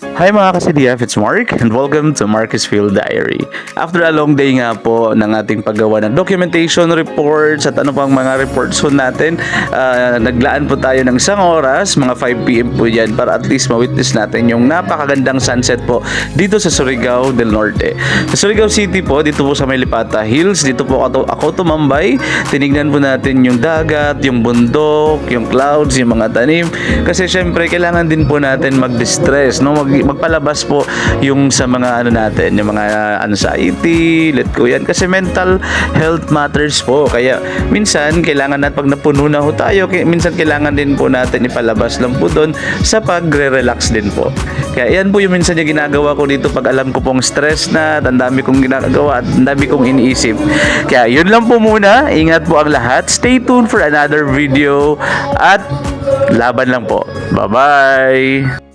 Hi mga ka-CDF, it's Mark and welcome to Marcus Field Diary. After a long day nga po ng ating paggawa ng documentation reports at ano pang mga reports po natin, naglaan po tayo ng isang oras, mga 5 PM po yan para at least ma-witness natin yung napakagandang sunset po dito sa Surigao del Norte. Sa Surigao City po, dito po sa may Lipata Hills, dito po ako tumambay, tinignan po natin yung dagat, yung bundok, yung clouds, yung mga tanim, kasi syempre kailangan din po natin mag-distress, no? Magpalabas po yung sa mga ano natin, yung mga anxiety, let go yan. Kasi mental health matters po. Kaya minsan, kailangan natin pag napuno na ho tayo, minsan kailangan din po natin ipalabas lang po doon sa pagre-relax din po. Kaya yan po yung minsan yung ginagawa ko dito pag alam ko pong stress na, at ang dami kong ginagawa at ang dami kong iniisip. Kaya yun lang po muna. Ingat po ang lahat. Stay tuned for another video at laban lang po. Bye-bye!